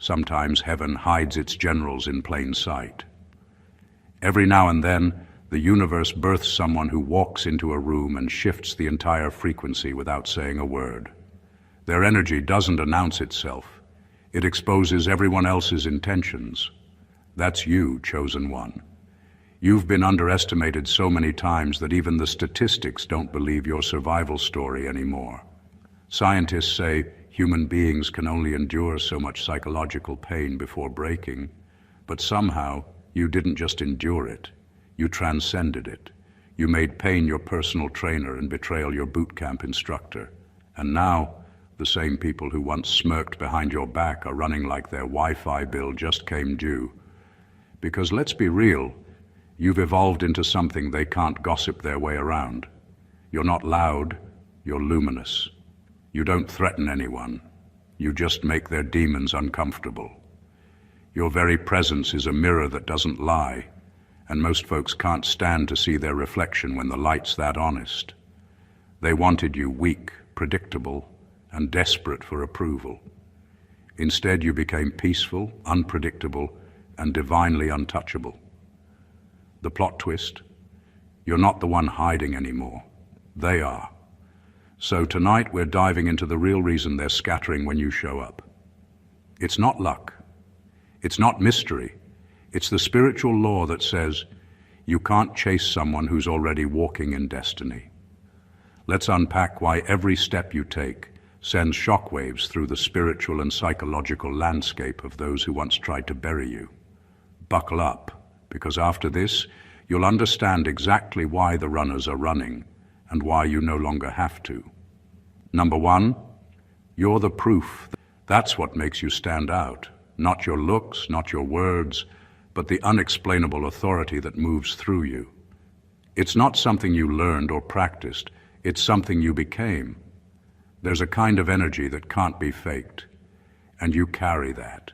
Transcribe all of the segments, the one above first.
Sometimes heaven hides its generals in plain sight. Every now and then, the universe births someone who walks into a room and shifts the entire frequency without saying a word. Their energy doesn't announce itself. It exposes everyone else's intentions. That's you, chosen one. You've been underestimated so many times that even the statistics don't believe your survival story anymore. Scientists say human beings can only endure so much psychological pain before breaking, but somehow you didn't just endure it. You transcended it. You made pain your personal trainer and betrayal your boot camp instructor. And now, the same people who once smirked behind your back are running like their Wi-Fi bill just came due. Because let's be real, you've evolved into something they can't gossip their way around. You're not loud, you're luminous. You don't threaten anyone. You just make their demons uncomfortable. Your very presence is a mirror that doesn't lie, and most folks can't stand to see their reflection when the light's that honest. They wanted you weak, predictable, and desperate for approval. Instead, you became peaceful, unpredictable, and divinely untouchable. The plot twist: you're not the one hiding anymore. They are. So tonight we're diving into the real reason they're scattering when you show up. It's not luck. It's not mystery. It's the spiritual law that says you can't chase someone who's already walking in destiny. Let's unpack why every step you take sends shockwaves through the spiritual and psychological landscape of those who once tried to bury you. Buckle up, because after this, you'll understand exactly why the runners are running and why you no longer have to. Number one, you're the proof. That's what makes you stand out. Not your looks, not your words, but the unexplainable authority that moves through you. It's not something you learned or practiced. It's something you became. There's a kind of energy that can't be faked, and you carry that.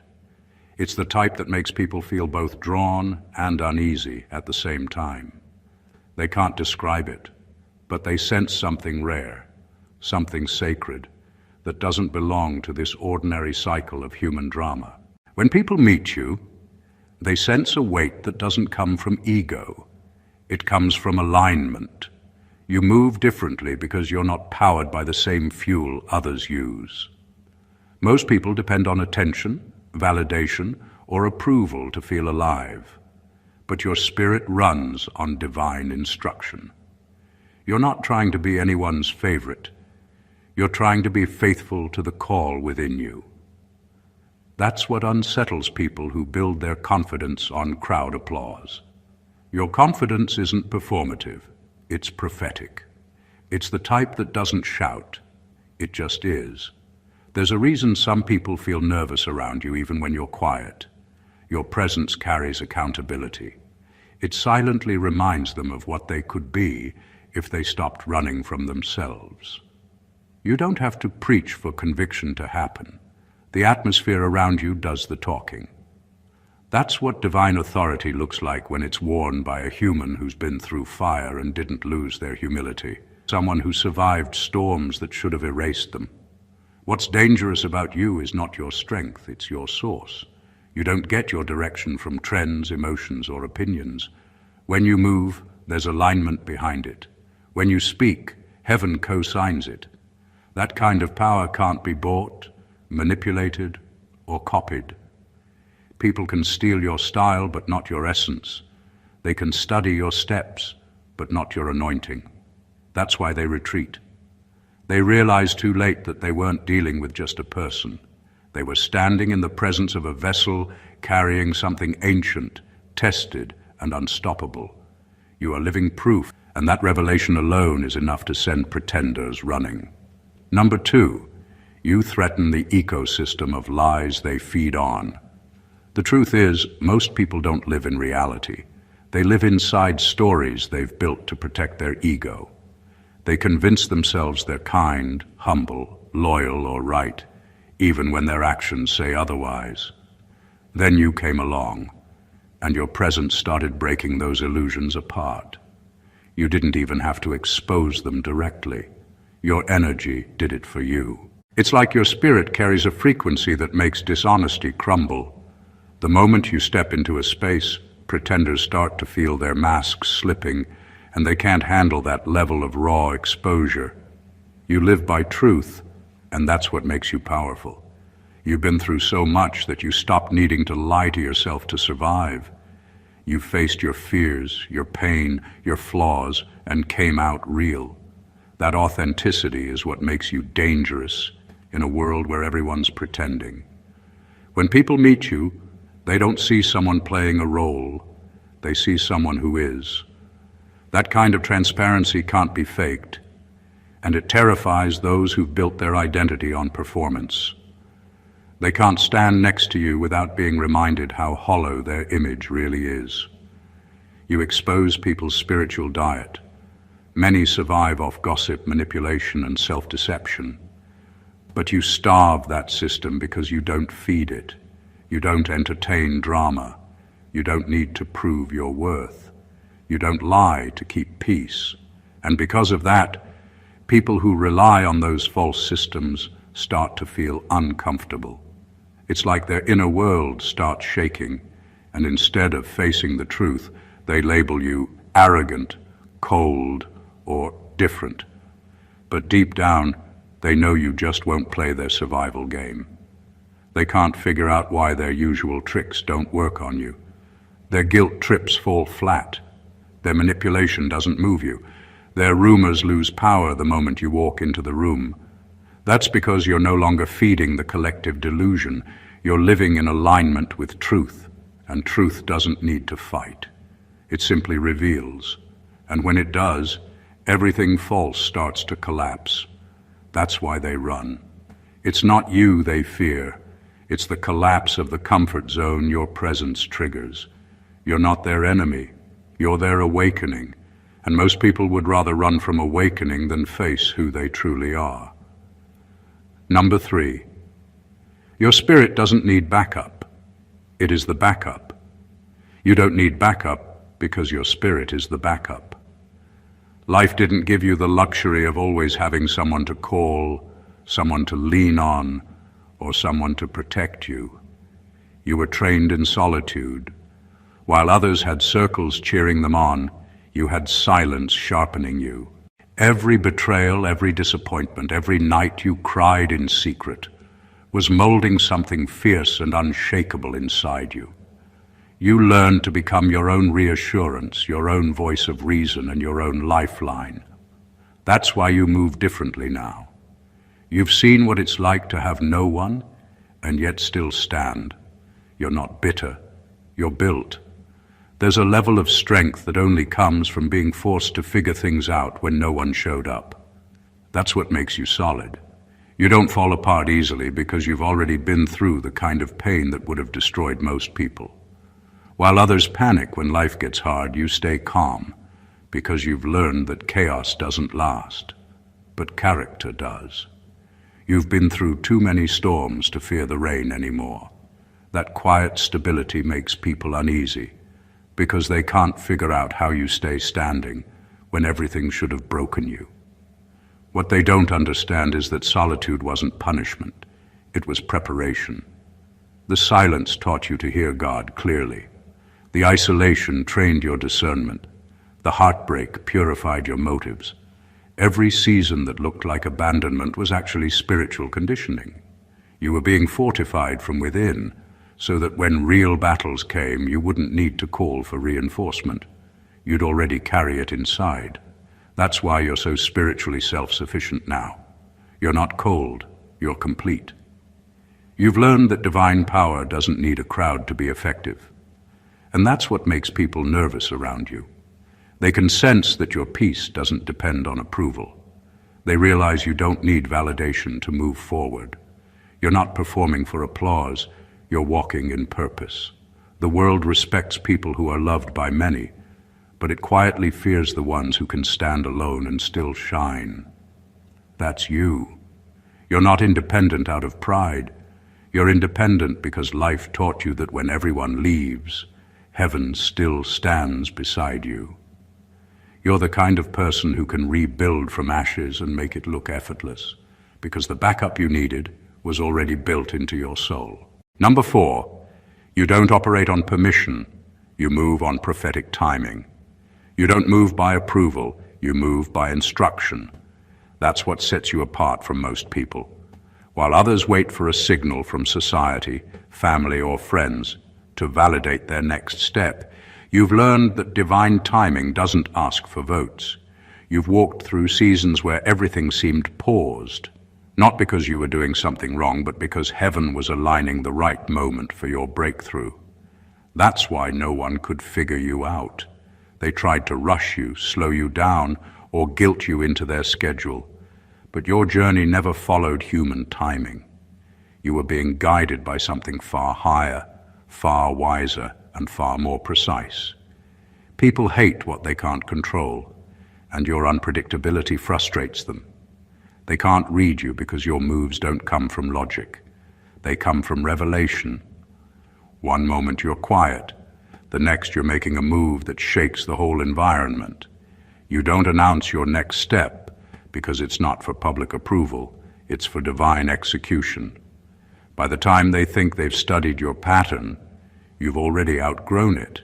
It's the type that makes people feel both drawn and uneasy at the same time. They can't describe it, but they sense something rare, something sacred, that doesn't belong to this ordinary cycle of human drama. When people meet you, they sense a weight that doesn't come from ego. It comes from alignment. You move differently because you're not powered by the same fuel others use. Most people depend on attention, validation, or approval to feel alive, but your spirit runs on divine instruction. You're not trying to be anyone's favorite. You're trying to be faithful to the call within you. That's what unsettles people who build their confidence on crowd applause. Your confidence isn't performative. It's prophetic. It's the type that doesn't shout. It just is. There's a reason some people feel nervous around you even when you're quiet. Your presence carries accountability. It silently reminds them of what they could be if they stopped running from themselves. You don't have to preach for conviction to happen. The atmosphere around you does the talking. That's what divine authority looks like when it's worn by a human who's been through fire and didn't lose their humility. Someone who survived storms that should have erased them. What's dangerous about you is not your strength, it's your source. You don't get your direction from trends, emotions, or opinions. When you move, there's alignment behind it. When you speak, heaven co-signs it. That kind of power can't be bought, manipulated, or copied. People can steal your style, but not your essence. They can study your steps, but not your anointing. That's why they retreat. They realize too late that they weren't dealing with just a person. They were standing in the presence of a vessel carrying something ancient, tested, and unstoppable. You are living proof, and that revelation alone is enough to send pretenders running. Number two, you threaten the ecosystem of lies they feed on. The truth is, most people don't live in reality. They live inside stories they've built to protect their ego. They convince themselves they're kind, humble, loyal, or right, even when their actions say otherwise. Then you came along, and your presence started breaking those illusions apart. You didn't even have to expose them directly. Your energy did it for you. It's like your spirit carries a frequency that makes dishonesty crumble. The moment you step into a space, pretenders start to feel their masks slipping, and they can't handle that level of raw exposure. You live by truth, and that's what makes you powerful. You've been through so much that you stopped needing to lie to yourself to survive. You faced your fears, your pain, your flaws, and came out real. That authenticity is what makes you dangerous in a world where everyone's pretending. When people meet you, they don't see someone playing a role. They see someone who is. That kind of transparency can't be faked, and it terrifies those who've built their identity on performance. They can't stand next to you without being reminded how hollow their image really is. You expose people's spiritual diet. Many survive off gossip, manipulation, and self-deception. But you starve that system because you don't feed it. You don't entertain drama. You don't need to prove your worth. You don't lie to keep peace. And because of that, people who rely on those false systems start to feel uncomfortable. It's like their inner world starts shaking, and instead of facing the truth, they label you arrogant, cold, or different. But deep down, they know you just won't play their survival game. They can't figure out why their usual tricks don't work on you. Their guilt trips fall flat. Their manipulation doesn't move you. Their rumors lose power the moment you walk into the room. That's because you're no longer feeding the collective delusion. You're living in alignment with truth, and truth doesn't need to fight. It simply reveals. And when it does, everything false starts to collapse. That's why they run. It's not you they fear. It's the collapse of the comfort zone your presence triggers. You're not their enemy. You're their awakening. And most people would rather run from awakening than face who they truly are. Number 3, your spirit doesn't need backup. It is the backup. You don't need backup because your spirit is the backup. Life didn't give you the luxury of always having someone to call, someone to lean on, or someone to protect you. You were trained in solitude. While others had circles cheering them on, you had silence sharpening you. Every betrayal, every disappointment, every night you cried in secret was molding something fierce and unshakable inside you. You learned to become your own reassurance, your own voice of reason, and your own lifeline. That's why you move differently now. You've seen what it's like to have no one, and yet still stand. You're not bitter. You're built. There's a level of strength that only comes from being forced to figure things out when no one showed up. That's what makes you solid. You don't fall apart easily because you've already been through the kind of pain that would have destroyed most people. While others panic when life gets hard, you stay calm because you've learned that chaos doesn't last, but character does. You've been through too many storms to fear the rain anymore. That quiet stability makes people uneasy because they can't figure out how you stay standing when everything should have broken you. What they don't understand is that solitude wasn't punishment, it was preparation. The silence taught you to hear God clearly. The isolation trained your discernment. The heartbreak purified your motives. Every season that looked like abandonment was actually spiritual conditioning. You were being fortified from within, so that when real battles came, you wouldn't need to call for reinforcement. You'd already carry it inside. That's why you're so spiritually self-sufficient now. You're not cold, you're complete. You've learned that divine power doesn't need a crowd to be effective. And that's what makes people nervous around you. They can sense that your peace doesn't depend on approval. They realize you don't need validation to move forward. You're not performing for applause. You're walking in purpose. The world respects people who are loved by many, but it quietly fears the ones who can stand alone and still shine. That's you. You're not independent out of pride. You're independent because life taught you that when everyone leaves, heaven still stands beside you. You're the kind of person who can rebuild from ashes and make it look effortless, because the backup you needed was already built into your soul. Number 4, you don't operate on permission, you move on prophetic timing. You don't move by approval, you move by instruction. That's what sets you apart from most people. While others wait for a signal from society, family, or friends to validate their next step, you've learned that divine timing doesn't ask for votes. You've walked through seasons where everything seemed paused, not because you were doing something wrong, but because heaven was aligning the right moment for your breakthrough. That's why no one could figure you out. They tried to rush you, slow you down, or guilt you into their schedule. But your journey never followed human timing. You were being guided by something far higher, far wiser, and far more precise. People hate what they can't control, and your unpredictability frustrates them. They can't read you because your moves don't come from logic. They come from revelation. One moment you're quiet, the next you're making a move that shakes the whole environment. You don't announce your next step because it's not for public approval, it's for divine execution. By the time they think they've studied your pattern, you've already outgrown it.